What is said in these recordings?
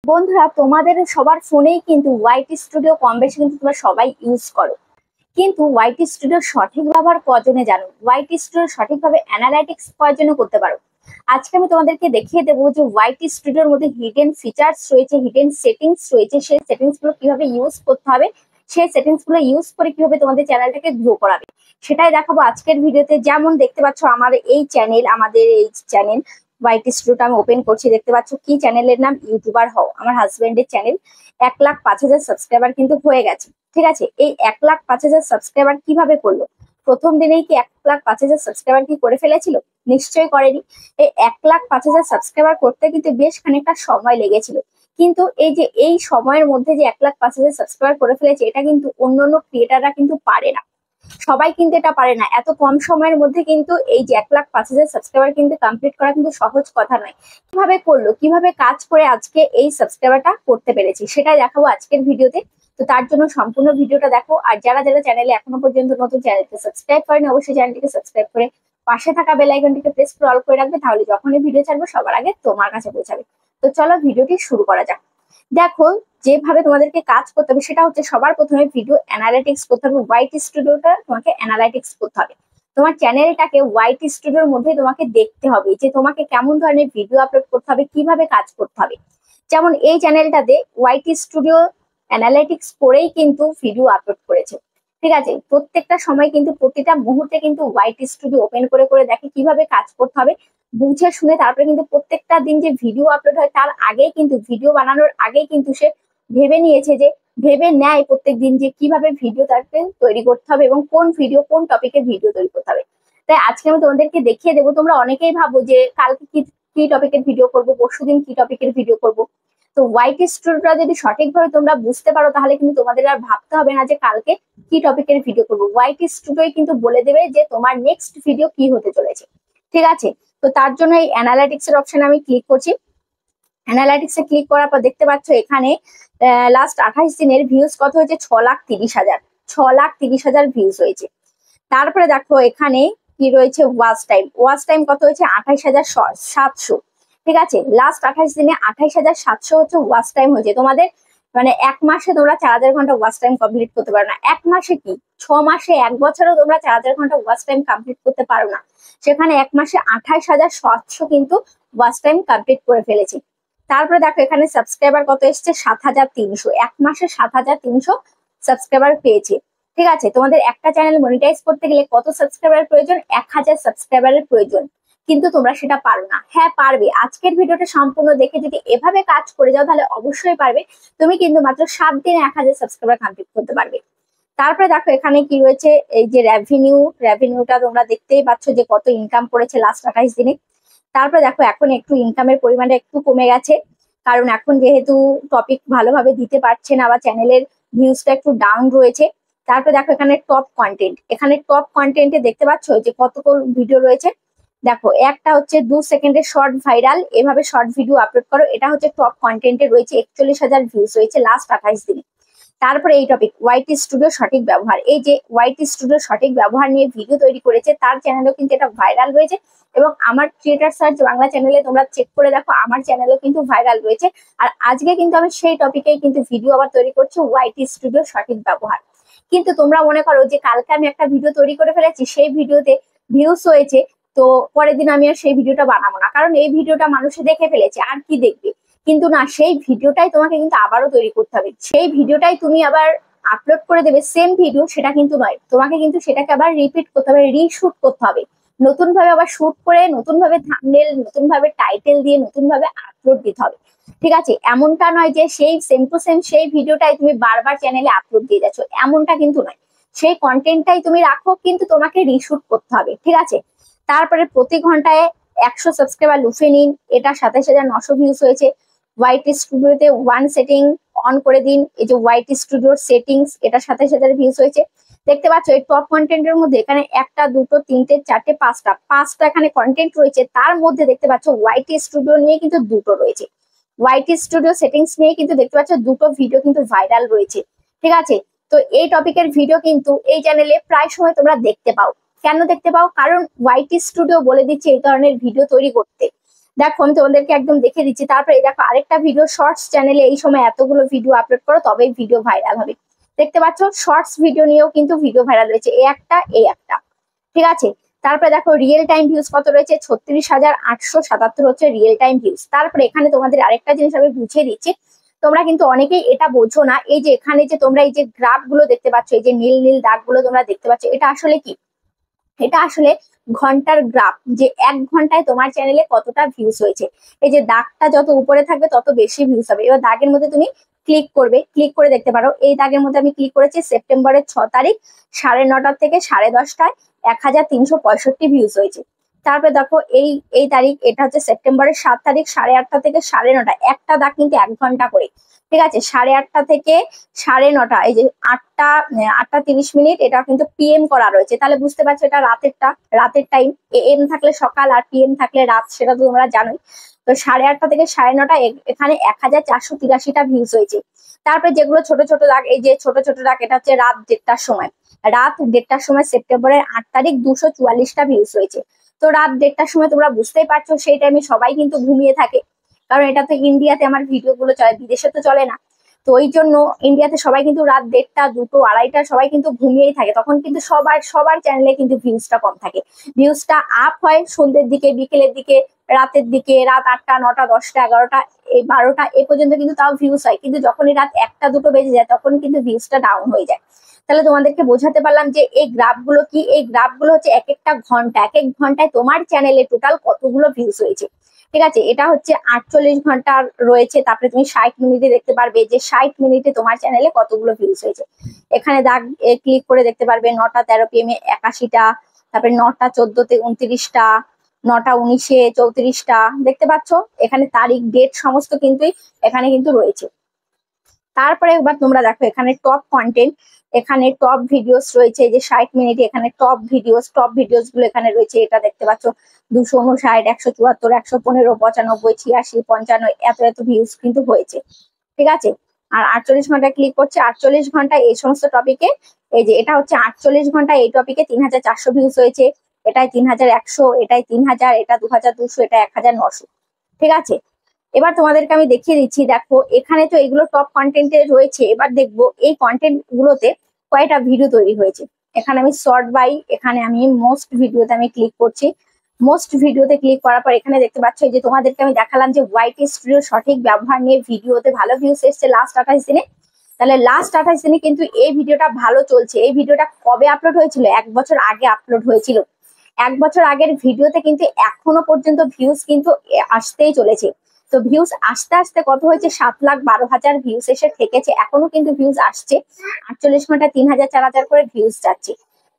বন্ধুরা, তোমাদের সবার ফোনেই কিন্তু ওয়াইটি স্টুডিও কম বেশি কিন্তু তোমরা সবাই ইউজ করো। কিন্তু ওয়াইটি স্টুডিওর সঠিক ব্যবহার কজনে জানো? ওয়াইটি স্টুডিও সঠিকভাবে অ্যানালাইটিক্স কজনে করতে পারো? আজকে আমি তোমাদেরকে দেখিয়ে দেবো যে ওয়াইটি স্টুডিওর মধ্যে হিডেন ফিচার্স রয়েছে, হিডেন সেটিংস রয়েছে, সেই সেটিংস গুলো কিভাবে ইউজ করতে হবে, সেই সেটিংস গুলো ইউজ করে কিভাবে তোমাদের চ্যানেলটাকে গ্রো করাবে সেটাই দেখাবো আজকের ভিডিওতে। যেমন দেখতে পাচ্ছ আমাদের এই চ্যানেল ওয়াইটি স্টুডিওটা আমি ওপেন করছি। দেখতে পাচ্ছ কি চ্যানেলের নাম? ইউটিউবার হও। আমার হাজবেন্ডের চ্যানেল। 1,05,000 সাবস্ক্রাইবার কিন্তু হয়ে গেছে। ঠিক আছে, এই 1,05,000 সাবস্ক্রাইবার কিভাবে করলো? প্রথম দিনেই কি 1,05,000 সাবস্ক্রাইবার কি করে ফেলেছিল? নিশ্চয়ই করেনি। এই 1,05,000 সাবস্ক্রাইবার করতে কিন্তু বেশ খানিকটা সময় লেগেছিল। কিন্তু এই সময়ের মধ্যে যে 1,05,000 সাবস্ক্রাইবার করে ফেলেছে, এটা কিন্তু অন্যান্য ক্রিয়েটাররা কিন্তু পারে না। সবাই কিন্তু এটা পারে না। এত কম সময়ের মধ্যে কিন্তু এই যে 1,05,000 সাবস্ক্রাইবার কিন্তু কমপ্লিট করা কিন্তু সহজ কথা নয়। কিভাবে করলো, কিভাবে কাজ করে আজকে এই সাবস্ক্রাইবারটা করতে পেরেছি সেটাই দেখাবো আজকের ভিডিওতে। তো তার জন্য সম্পূর্ণ ভিডিওটা দেখো। আর যারা যারা চ্যানেলে এখনো পর্যন্ত নতুন, চ্যানেলকে সাবস্ক্রাইব করেনি, অবশ্যই চ্যানেলটিকে সাবস্ক্রাইব করে পাশে থাকা বেল আইকনটিকে প্রেস করে অল করে রাখবে, তাহলে যখনই ভিডিও ছাড়বো সবার আগে তোমার কাছে পৌঁছাবে। তো চলো ভিডিওটি শুরু করা যাক। দেখো, যেভাবে তোমাদেরকে কাজ করতে হবে সেটা হচ্ছে সবার প্রথমে ভিডিও অ্যানালাইটিক্স করতে হবে। ওয়াইটি স্টুডিওটা তোমাকে অ্যানালাইটিক্স করতে হবে। তোমার চ্যানেলটাকে ওয়াইটি স্টুডিওর মধ্যে তোমাকে দেখতে হবে যে তোমাকে কেমন ধরনের ভিডিও আপলোড করতে হবে, কিভাবে কাজ করতে হবে। যেমন এই চ্যানেলটাতে ওয়াইটি স্টুডিও অ্যানালাইটিক্স করেই কিন্তু ভিডিও আপলোড করেছে। ঠিক আছে, প্রত্যেকটা সময় কিন্তু প্রতিটা মুহূর্তে কিন্তু ওয়াইটি স্টুডিও ওপেন করে করে দেখে কিভাবে কাজ করতে হবে, বুঝে শুনে তারপরে কিন্তু প্রত্যেকটা দিন যে ভিডিও আপলোড হয় তার আগেই কিন্তু, ভিডিও বানানোর আগেই কিন্তু সে ভেবে নেয় প্রত্যেক দিন যে কিভাবে ভিডিও তাকে তৈরি করতে হবে এবং কোন টপিকে ভিডিও তৈরি করতে হবে। তাই আজকে আমি তোমাদেরকে দেখিয়ে দেবো। তোমরা অনেকেই ভাবো যে কালকে কি টপিকের ভিডিও করবো, পরশুদিন কি টপিকের ভিডিও করবো। তো ওয়াইটি স্টুডিওটা যদি সঠিকভাবে তোমরা বুঝতে পারো তাহলে কিন্তু তোমাদের আর ভাবতে হবে না যে কালকে কি টপিকের ভিডিও করবো। ওয়াইটি স্টুডিও কিন্তু বলে দেবে যে তোমার নেক্সট ভিডিও কি হতে চলেছে। ঠিক আছে, তো তার জন্য এই অ্যানালাইটিক্স এর অপশনে আমি ক্লিক করছি। অ্যানালাইটিক্স এ ক্লিক করার পর দেখতে পাচ্ছ এখানে লাস্ট 28 দিনের ভিউজ কত হয়েছে? 6,30,000। 6,30,000 ভিউজ হয়েছে। তারপরে দেখো এখানে কি রয়েছে? ওয়াচ টাইম কত হয়েছে? 28,700। ঠিক আছে, লাস্ট 28 দিনে 28,700 হচ্ছে ওয়াচ টাইম হয়েছে। তোমাদের মানে এক মাসে তোমরা 4,000 ঘন্টা ওয়াচ টাইম কমপ্লিট করতে পারো না। এক মাসে কি, 6 মাসে, 1 বছরেও তোমরা 4,000 ঘন্টা ওয়াচ টাইম কমপ্লিট করতে পারো না। সেখানে এক মাসে 28,700 কিন্তু ওয়াচ টাইম কমপ্লিট করে ফেলেছে। তারপরে দেখো এখানে সাবস্ক্রাইবার কত এসছে? 7,300। এক মাসে 7,300 সাবস্ক্রাইবার পেয়েছে। ঠিক আছে, তোমাদের একটা চ্যানেল মনিটাইজ করতে গেলে কত সাবস্ক্রাইবার প্রয়োজন? 1,000 সাবস্ক্রাইবারের প্রয়োজন। কিন্তু তোমরা সেটা পারো না। হ্যাঁ পারবে। আজকের ভিডিওটা সম্পূর্ণ দেখে যদি এভাবে কাজ করে যাও তাহলে অবশ্যই পারবে। তুমি কিন্তু মাত্র 7 দিনে 1,000 সাবস্ক্রাইবার কমপ্লিট করতে পারবে। তারপরে দেখো এখানে কি রয়েছে? এই যে রেভিনিউটা তোমরা দেখতেই পাচ্ছ যে কত ইনকাম করেছে লাস্ট 28 দিনে। তারপরে দেখো এখন একটু ইনকামের পরিমাণটা একটু কমে গেছে, কারণ এখন যেহেতু টপিক ভালোভাবে দিতে পারছে না বা চ্যানেলের ভিউজটা একটু ডাউন রয়েছে। তারপরে দেখো এখানে টপ কন্টেন্টে দেখতে পাচ্ছ যে কতগুলো ভিডিও রয়েছে। দেখো একটা হচ্ছে 2 সেকেন্ডের শর্ট ভাইরাল, এভাবে শর্ট ভিডিও আপলোড করো, এটা হচ্ছে টপ কন্টেন্টে রয়েছে। 41,000 ভিউজ হয়েছে লাস্ট 28 দিনে। তারপরে এই টপিক ওয়াইটি স্টুডিও সঠিক ব্যবহার, এই যে ওয়াইটি স্টুডিও সঠিক ব্যবহার নিয়ে ভিডিও তৈরি করেছে, তার চ্যানেলেও কিন্তু এটা ভাইরাল রয়েছে। এবং আমার ক্রিয়েটার সার্চ বাংলা চ্যানেলে তোমরা চেক করে দেখো, আমার চ্যানেলও কিন্তু ভাইরাল রয়েছে। আর আজকে কিন্তু আমি সেই টপিকেই কিন্তু ভিডিও আবার তৈরি করছি, ওয়াইটি স্টুডিও সঠিক ব্যবহার। কিন্তু তোমরা মনে করো যে কালকে আমি একটা ভিডিও তৈরি করে ফেলেছি, সেই ভিডিওতে ভিউজ হয়েছে, তো পরের দিন আমি আর সেই ভিডিওটা বানাবো না, কারণ এই ভিডিওটা মানুষে দেখে ফেলেছে, আর কি দেখবে। কিন্তু না, সেই ভিডিওটাই তোমাকে কিন্তু আবারও তৈরি করতে হবে। সেই ভিডিওটাই তুমি আবার আপলোড করে দেবে, সেম ভিডিও, সেটা কিন্তু নয়। তোমাকে কিন্তু সেটাকে আবার রিপিট করতে হবে, রিশুট করতে হবে, নতুন ভাবে আবার শুট করে, নতুন ভাবে থাম্বনেল, নতুন ভাবে টাইটেল দিয়ে, নতুন ভাবে আপলোড দিতে হবে। ঠিক আছে, এমনটা নয় যে সেই সেম টু সেম সেই ভিডিওটাই তুমি বারবার চ্যানেলে আপলোড দিয়ে যাচ্ছ, এমনটা কিন্তু নয়। সেই কন্টেন্টটাই তুমি রাখো, কিন্তু তোমাকে রিশুট করতে হবে। ঠিক আছে, তারপরে প্রতি ঘন্টায় 100 সাবস্ক্রাইবার লুফে নিন, এটা 27,900 ভিউজ হয়েছে। ওয়াইটি স্টুডিওতে ওয়ান সেটিং অন করে দিন, এই যে ওয়াইটি স্টুডিওর সেটিংস, এটা 27,000 ভিউজ হয়েছে। দেখতে পাচ্ছ এই টপ কন্টেন্টের মধ্যে এখানে 1টা 2টো 3টে 4টে 5টা এখানে কন্টেন্ট রয়েছে। তার মধ্যে দেখতে পাচ্ছ ওয়াইটি স্টুডিও নিয়ে কিন্তু 2টো রয়েছে। ওয়াইটি স্টুডিও সেটিংস নিয়ে কিন্তু দেখতে পাচ্ছ 2টো ভিডিও কিন্তু ভাইরাল রয়েছে। ঠিক আছে, তো এই টপিকের ভিডিও কিন্তু এই চ্যানেলে প্রায় সময় তোমরা দেখতে পাও। কেন দেখতে পাও? কারণ ওয়াইটি স্টুডিও বলে দিচ্ছে এই ধরনের ভিডিও তৈরি করতে। দেখো আমি তোমাদেরকে একদম দেখে দিচ্ছি। তারপরে এই দেখো আরেকটা ভিডিও, শর্টস চ্যানেলে এই সময় এতগুলো ভিডিও আপলোড করো তবেই ভিডিও ভাইরাল হবে। দেখতে পাচ্ছ শর্টস ভিডিও নিয়েও কিন্তু ভিডিও ভাইরাল রয়েছে, এই একটা, ঠিক আছে। তারপরে দেখো রিয়েল টাইম ভিউজ কত রয়েছে, 36,877 হচ্ছে রিয়েল টাইম ভিউজ। তারপরে এখানে তোমাদের আরেকটা জিনিস আমি বুঝিয়ে দিচ্ছি, তোমরা কিন্তু অনেকেই এটা বোঝো না, এই যে এখানে যে তোমরা এই যে গ্রাফ গুলো দেখতে পাচ্ছ, এই যে নীল নীল দাগ গুলো তোমরা দেখতে পাচ্ছ, এটা আসলে কি? এটা আসলে ঘন্টার গ্রাফ, যে 1 ঘন্টায় তোমার চ্যানেলে কতটা ভিউজ হয়েছে। এই যে দাগটা যত উপরে থাকবে তত বেশি ভিউজ হবে। এবার দাগের মধ্যে তুমি ক্লিক করবে, ক্লিক করে দেখতে পারো। এই দাগের মধ্যে আমি ক্লিক করেছি সেপ্টেম্বরের 6 তারিখ 9:30 থেকে 10:30টায় 1365 ভিউজ হয়েছে। তারপরে দেখো এই এই তারিখ, এটা হচ্ছে সেপ্টেম্বরের 7 তারিখ 8:30 থেকে 9:30, একটা দাগ কিন্তু 1 ঘন্টা করে, ঠিক আছে। 8:30 থেকে 9:30, এই যে 8টা 30 মিনিট, এটা কিন্তু পিএম করা রয়েছে। তাহলে বুঝতে পারছো এটা রাতের টাইম। এএম থাকলে সকাল আর পিএম থাকলে রাত, সেটা তো তোমরা জানোই। তো 8:30 থেকে 9:30 এখানে 1483টা ভিউজ হয়েছে। তারপরে যেগুলো ছোট ছোট দাগ, এই যে ছোট ছোট দাগ, এটা হচ্ছে রাত 1:30টার সময়, সেপ্টেম্বরের 8 তারিখ 244টা ভিউজ হয়েছে। তো রাত 1:30টার সময় তোমরা বুঝতেই পারছো সেই টাইমে সবাই কিন্তু ঘুমিয়ে থাকে, কারণ এটা তো ইন্ডিয়াতে আমার ভিডিও গুলো চলে, বিদেশে তো চলে না। তো ওই জন্য ইন্ডিয়াতে সবাই কিন্তু রাত 1:30, 2টো, 2:30 সবাই কিন্তু ঘুমিয়েই থাকে, তখন কিন্তু সবার চ্যানেলে কিন্তু ভিউজটা কম থাকে। ভিউজটা আপ হয় সন্ধ্যের দিকে, বিকেলের দিকে, রাতের দিকে, রাত 8টা, 9টা, 10টা, 11টা, এই 12টা এ পর্যন্ত কিন্তু তাও ভিউজ হয়। কিন্তু যখনই রাত 1টা, 2টো বেজে যায় তখন কিন্তু ভিউজটা ডাউন হয়ে যায়। তাহলে তোমাদেরকে বোঝাতে পারলাম যে এই গ্রাফগুলো কি, এই গ্রাফগুলো হচ্ছে এক একটা ঘন্টা, এক এক ঘন্টায় তোমার চ্যানেলে টোটাল কতগুলো ভিউজ হয়েছে, ঠিক আছে। এটা হচ্ছে 48 ঘন্টার রয়েছে। তারপরে তুমি 60 মিনিটে দেখতে পারবে যে 60 মিনিটে তোমার চ্যানেলে কতগুলো ভিউজ হয়েছে। এখানে দাগ ক্লিক করে দেখতে পারবে 9টা 13 PM 81টা, তারপরে 9টা 14-তে 29টা, 9টা 19-এ 34টা, দেখতে পাচ্ছ এখানে তারিখ ডেট সমস্ত কিন্তু এখানে কিন্তু রয়েছে। তারপরে এবার তোমরা দেখো এখানে টপ কন্টেন্ট, এখানে টপ ভিডিওস রয়েছে, যে 60 মিনিটে এখানে টপ ভিডিওস গুলো এখানে রয়েছে। এটা দেখতে পাচ্ছ 259, 174, 115, 95, 86, 55, এত ভিউজ কিন্তু হয়েছে, ঠিক আছে। আর 48 ঘন্টা ক্লিক করছে, 48 ঘন্টা এই সমস্ত টপিকে, এই যে এটা হচ্ছে 48 ঘন্টা এই টপিকে 3400 ভিউজ হয়েছে, এটাই 3100, এটাই 3000, এটা 2200, এটা 1900, ঠিক আছে। এবার তোমাদেরকে আমি দেখিয়ে দিচ্ছি, দেখো এখানে তো এগুলো টপ কন্টেন্টে রয়েছে। এবার দেখবো এই কন্টেন্ট গুলোতে কয়টা ভিডিও তৈরি হয়েছে। এখানে আমি সর্ট বাই, এখানে আমি মোস্ট ভিডিওতে আমি ক্লিক করছি। মোস্ট ভিডিওতে ক্লিক করার পর এখানে দেখতে পাচ্ছ যে তোমাদেরকে আমি দেখালাম যে ওয়াইটি স্টুডিও সঠিক ব্যবহার নিয়ে ভিডিওতে ভালো ভিউজ এসছে লাস্ট 28 দিনে। তাহলে লাস্ট 28 দিনে কিন্তু এই ভিডিওটা ভালো চলছে। এই ভিডিওটা কবে আপলোড হয়েছিল? 1 বছর আগে আপলোড হয়েছিল। 1 বছর আগের ভিডিওতে কিন্তু এখনো পর্যন্ত ভিউজ কিন্তু আসতেই চলেছে। তো ভিউজ আস্তে আস্তে কত হয়েছে, 7,12,000 ভিউজ এসে ঠেকেছে, এখনো কিন্তু ভিউজ আসছে। 48 ঘন্টায় 3,000, 4,000 করে ভিউজ যাচ্ছে।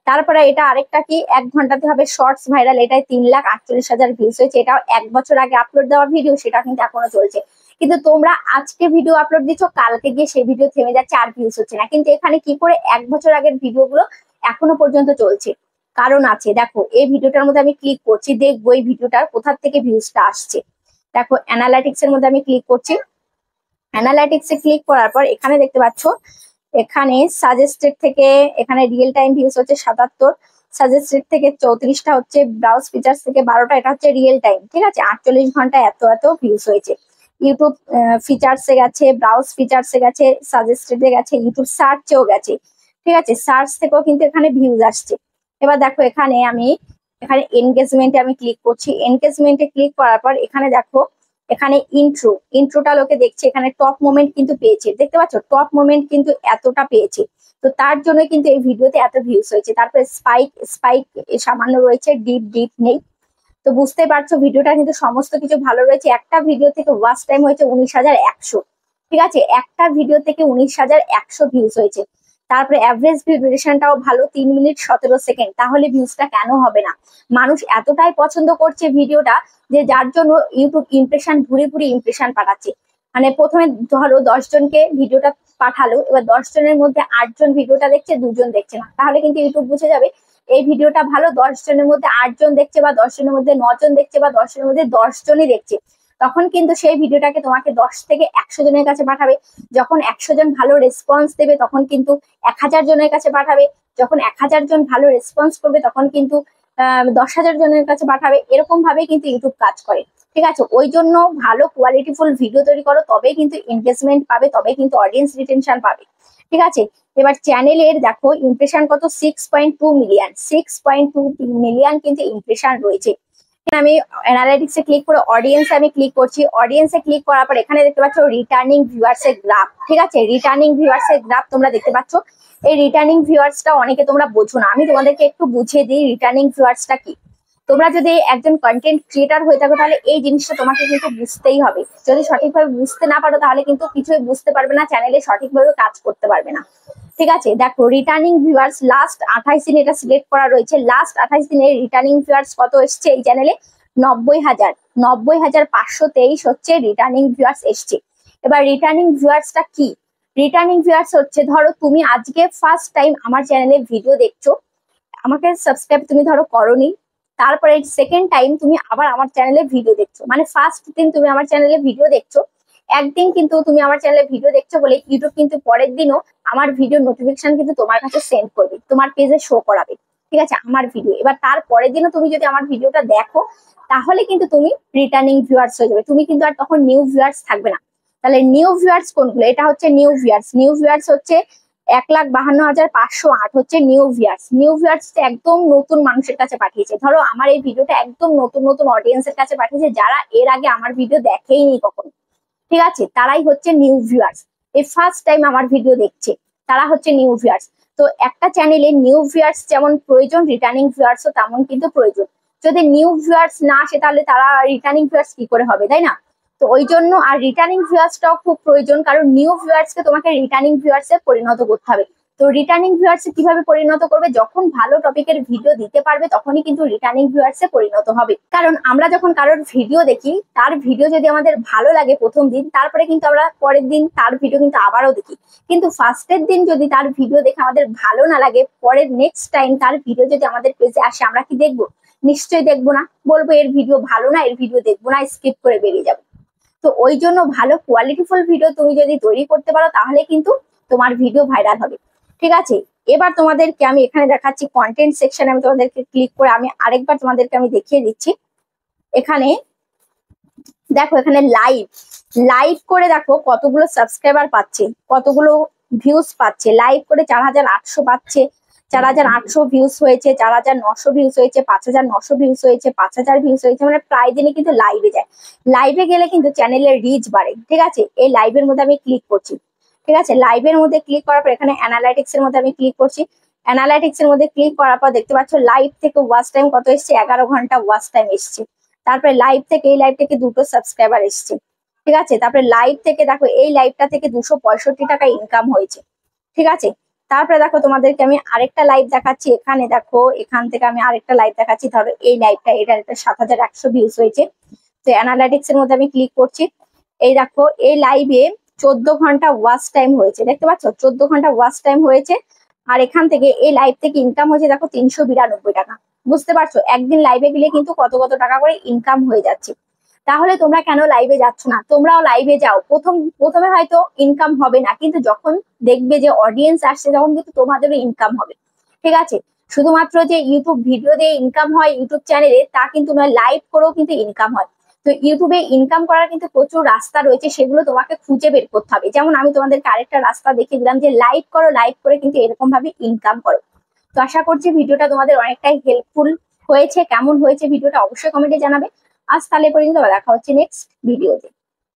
তারপরে এটা আরেকটা কি, 1 ঘন্টাতে হবে শর্টস ভাইরাল, এটাই 3,48,000 ভিউজ হয়েছে। এটাও 1 বছর আগে আপলোড দেওয়া ভিডিও, সেটা কিন্তু এখনো চলছে। কিন্তু তোমরা আজকে ভিডিও আপলোড দিচ্ছ, কালকে গিয়ে সেই ভিডিও থেমে যাচ্ছে, আর ভিউজ হচ্ছে না। কিন্তু এখানে কি করে 1 বছর আগের ভিডিও গুলো এখনো পর্যন্ত চলছে? কারণ আছে, দেখো এই ভিডিওটার মধ্যে আমি ক্লিক করছি, দেখবো এই ভিডিওটার কোথা থেকে ভিউজটা আসছে। দেখো অ্যানালাইটিক্স এর মধ্যে আমি ক্লিক করছি। অ্যানালাইটিক্সে ক্লিক করার পর এখানে দেখতে পাচ্ছ, এখানে সাজেস্টেড থেকে এখানে রিয়েল টাইম ভিউজ হচ্ছে 77, সাজেস্টেড থেকে 34টা হচ্ছে, ব্রাউজ ফিচার্স থেকে 12টা, এটা হচ্ছে রিয়েল টাইম, ঠিক আছে। 48 ঘন্টায় এত ভিউজ হয়েছে। ইউটিউব ফিচার্সে গেছে, ব্রাউজ ফিচার্সে গেছে, সাজেস্টেডে গেছে, ইউটিউব সার্চেও গেছে, ঠিক আছে। সার্চ থেকেও কিন্তু এখানে ভিউজ আসছে। এবার দেখো এখানে এনগেজমেন্টে আমি ক্লিক করছি। এনগেজমেন্টে ক্লিক করার পর এখানে দেখো, এখানে ইন্ট্রোটা লোকে দেখছে, এখানে টপ মোমেন্ট কিন্তু পেয়েছে, দেখতে পাচ্ছ টপ মোমেন্ট কিন্তু এতটা পেয়েছে। তো তার জন্য কিন্তু এই ভিডিওতে এত ভিউজ হয়েছে। তারপরে স্পাইক সামান্য রয়েছে, ডিপ নেই। তো বুঝতে পারছো ভিডিওটা কিন্তু সমস্ত কিছু ভালো রয়েছে। একটা ভিডিও থেকে ওয়াচ টাইম হয়েছে 19,100, ঠিক আছে। একটা ভিডিও থেকে 19,100 ভিউজ হয়েছে। তারপরে অ্যাভারেজ ভিউ ডিউরেশনটাও ভালো, 3 মিনিট 17 সেকেন্ড। তাহলে ভিউজটা কেন হবে না? মানুষ এতটাই পছন্দ করছে ভিডিওটা, যে যার জন্য ইউটিউব ইমপ্রেশন ভুরি ইমপ্রেশন পাঠাচ্ছে। মানে প্রথমে ধরো 10 জনকে ভিডিওটা পাঠালো, এবার 10 জনের মধ্যে 8 জন ভিডিওটা দেখছে, 2 জন দেখছে না। তাহলে কিন্তু ইউটিউব বুঝে যাবে এই ভিডিওটা ভালো, 10 জনের মধ্যে 8 জন দেখছে, বা 10 জনের মধ্যে 9 জন দেখছে, বা 10 জনের মধ্যে 10 জনই দেখছে। তখন কিন্তু সেই ভিডিওটাকে তোমাকে 10 থেকে 100 জনের কাছে পাঠাবে। যখন 100 জন ভালো রেসপন্স দেবে তখন কিন্তু 1000 জনের কাছে পাঠাবে। যখন 1000 জন ভালো রেসপন্স করবে তখন কিন্তু 10,000 জনের কাছে পাঠাবে, এরকম ভাবে কিন্তু ইউটিউব কাজ করে। ঠিক আছে, ওই জন্য ভালো কোয়ালিটিফুল ভিডিও তৈরি করো, তবে কিন্তু এনগেজমেন্ট পাবে, তবে কিন্তু অডিয়েন্স রিটেনশন পাবে। ঠিক আছে, এবার চ্যানেলের দেখো ইমপ্রেশন কত, 6.2 মিলিয়ন, 6.2 মিলিয়ন কিন্তু ইমপ্রেশন রয়েছে। আমি অ্যানালাইটিক্সে ক্লিক করে অডিয়েন্সে আমি ক্লিক করছি। অডিয়েন্সে ক্লিক করার পর এখানে দেখতে পাচ্ছ রিটার্নিং ভিউয়ার্স এর গ্রাফ। ঠিক আছে, রিটার্নিং ভিউয়ার্স এর গ্রাফ তোমরা দেখতে পাচ্ছ। এই রিটার্নিং ভিউয়ার্সটা অনেকে তোমরা বোঝো না, আমি তোমাদেরকে একটু বুঝিয়ে দিই রিটার্নিং ভিউয়ার্সটা কি। তোমরা যদি একজন কন্টেন্ট ক্রিয়েটার হয়ে থাকো তাহলে এই জিনিসটা তোমাকে কিন্তু বুঝতেই হবে। যদি সঠিকভাবে বুঝতে না পারো তাহলে কিন্তু কিছুই বুঝতে পারবে না, চ্যানেলে সঠিকভাবে কাজ করতে পারবে না। ঠিক আছে, দেখো রিটার্নিং ভিউয়ার্স লাস্ট 28 দিন এটা সিলেক্ট করা রয়েছে। লাস্ট 28 দিনে রিটার্নিং ভিউয়ার্স কত এসছে এই চ্যানেলে, 90,523 হচ্ছে রিটার্নিং ভিউয়ার্স এসছে। এবার রিটার্নিং ভিউয়ার্সটা কি? রিটার্নিং ভিউয়ার্স হচ্ছে, ধরো তুমি আজকে ফার্স্ট টাইম আমার চ্যানেলে ভিডিও দেখছো, আমাকে সাবস্ক্রাইব তুমি ধরো করোনি, তারপরে সেকেন্ড টাইম তুমি আবার আমার চ্যানেলে ভিডিও দেখছো, মানে ফার্স্ট দিন তুমি আমার চ্যানেলে ভিডিও দেখছো, একদিন কিন্তু তুমি আমার চ্যানেলে ভিডিও দেখছো বলে ইউটিউব কিন্তু পরের দিনও আমার ভিডিও নোটিফিকেশন কিন্তু তোমার কাছে সেন্ড করবে, তোমার পেজে শো করাবে। ঠিক আছে, আমার ভিডিও, এবার তার পরের দিনও তুমি যদি আমার ভিডিওটা দেখো তাহলে কিন্তু তুমি রিটার্নিং ভিউয়ার্স হয়ে যাবে, তুমি কিন্তু আর তখন নিউ ভিউয়ার্স থাকবে না। তাহলে নিউ ভিউয়ার্স কোনগুলো? এটা হচ্ছে নিউ ভিউয়ার্স। নিউ ভিউয়ার্স হচ্ছে 1,52,508 হচ্ছে নিউ ভিউয়ার্স। নিউ ভিউয়ার্স একদম নতুন মানুষের কাছে পাঠিয়েছে। ধরো আমার এই ভিডিওটা একদম নতুন নতুন অডিয়েন্সের কাছে পাঠিয়েছে, যারা এর আগে আমার ভিডিও দেখেইনি কখনো। ঠিক আছে, তারাই হচ্ছে নিউ ভিউয়ার্স। এই ফার্স্ট টাইম আমার ভিডিও দেখছে, তারা হচ্ছে নিউ ভিউয়ার্স। তো একটা চ্যানেলে নিউ ভিউয়ার্স যেমন প্রয়োজন, রিটার্নিং ভিউয়ার্সও তেমন কিন্তু প্রয়োজন। যদি নিউ ভিউয়ার্স না আসে তাহলে তারা রিটার্নিং ভিউয়ার্স কি করে হবে, তাই না? তো ওই জন্য আর রিটার্নিং ভিউয়ার্সটাও খুব প্রয়োজন, কারণ নিউ ভিউয়ার্সকে তোমাকে রিটার্নিং ভিউয়ার্সে পরিণত করতে হবে। তো রিটার্নিং ভিউয়ার্সে কিভাবে পরিণত করবে? যখন ভালো টপিকের ভিডিও দিতে পারবে তখনই কিন্তু রিটার্নিং ভিউয়ার্সে পরিণত হবে। কারণ আমরা যখন কারোর ভিডিও দেখি, তার ভিডিও যদি আমাদের ভালো লাগে প্রথম দিন, তারপরে কিন্তু আমরা পরের দিন তার ভিডিও কিন্তু আবারও দেখি। কিন্তু ফার্স্টের দিন যদি তার ভিডিও দেখে আমাদের ভালো না লাগে, পরের নেক্সট টাইম তার ভিডিও যদি আমাদের পেজে আসে, আমরা কি দেখবো? নিশ্চয়ই দেখবো না, বলবো এর ভিডিও ভালো না, এর ভিডিও দেখবো না, স্কিপ করে বেরিয়ে যাবো। তো ওই জন্য ভালো কোয়ালিটিফুল ভিডিও তুমি যদি তৈরি করতে পারো তাহলে কিন্তু তোমার ভিডিও ভাইরাল হবে। ঠিক আছে, এবার তোমাদেরকে আমি এখানে দেখাচ্ছি কন্টেন্ট সেকশনে, আমি তোমাদেরকে ক্লিক করে আমি আরেকবার তোমাদেরকে আমি দেখিয়ে দিচ্ছি। এখানে দেখো, এখানে লাইভ লাইভ করে দেখো কতগুলো সাবস্ক্রাইবার পাচ্ছে, কতগুলো ভিউজ পাচ্ছে। লাইভ করে 4,800 পাচ্ছে, 4,800 ভিউজ হয়েছে, 4,900 ভিউজ হয়েছে, 5,900 ভিউজ হয়েছে, 5,000 ভিউজ হয়েছে, মানে প্রায় দিনে কিন্তু লাইভে যায়। লাইভে গেলে কিন্তু চ্যানেলের রিচ বাড়ে। ঠিক আছে, এই লাইভের মধ্যে আমি ক্লিক করছি। ঠিক আছে, লাইভের মধ্যে ক্লিক করার পর এখানে অ্যানালাইটিক্স এর মধ্যে আমি ক্লিক করছি। অ্যানালাইটিক্স এর মধ্যে ক্লিক করার পর দেখতে পাচ্ছ লাইভ থেকে ওয়াচ টাইম কত এসছে, 11 ঘন্টা ওয়াচ টাইম এসছে। তারপরে লাইভ থেকে, এই লাইভ থেকে 2টো সাবস্ক্রাইবার এসছে। ঠিক আছে, তারপরে লাইভ থেকে দেখো এই লাইভটা থেকে 265 টাকা ইনকাম হয়েছে। ঠিক আছে, তারপরে দেখো তোমাদেরকে আমি আরেকটা লাইভ দেখাচ্ছি। এখানে দেখো, এখান থেকে আমি আরেকটা লাইভ দেখাচ্ছি। ধরো এই লাইভটা, এটা 7,100 ভিউজ হয়েছে। তো অ্যানালাইটিক্স এর মধ্যে আমি ক্লিক করছি। এই দেখো এই লাইভে 14 ঘন্টা ওয়াচ টাইম হয়েছে, দেখতে পাচ্ছ 14 ঘন্টা ওয়াচ টাইম হয়েছে। আর এখান থেকে এই লাইভ থেকে ইনকাম হয়েছে দেখো 392 টাকা। বুঝতে পারছো, একদিন লাইভে গেলে কিন্তু কত কত টাকা করে ইনকাম হয়ে যাচ্ছে। তাহলে তোমরা কেন লাইভে যাচ্ছ না? তোমরাও লাইভে যাও। প্রথমে হয়তো ইনকাম হবে না, কিন্তু যখন দেখবে যে অডিয়েন্স আসছে তখন কিন্তু তোমাদেরও ইনকাম হবে। ঠিক আছে, শুধুমাত্র যে ইউটিউব ভিডিও দিয়ে ইনকাম হয় ইউটিউব চ্যানেলে তা কিন্তু নয়, লাইভ করেও কিন্তু ইনকাম হয়। তো ইউটিউবে ইনকাম করার কিন্তু প্রচুর রাস্তা রয়েছে, সেগুলো তোমাকে খুঁজে বের করতে হবে। যেমন আমি তোমাদেরকে আরেকটা রাস্তা দেখিয়ে দিলাম যে লাইভ করো, লাইভ করে কিন্তু এরকম ভাবে ইনকাম করো। তো আশা করছি ভিডিওটা তোমাদের অনেকটাই হেল্পফুল হয়েছে। কেমন হয়েছে ভিডিওটা অবশ্যই কমেন্টে জানাবে। আজ তাহলে পর্যন্ত, দেখা হচ্ছে নেক্সট ভিডিওতে।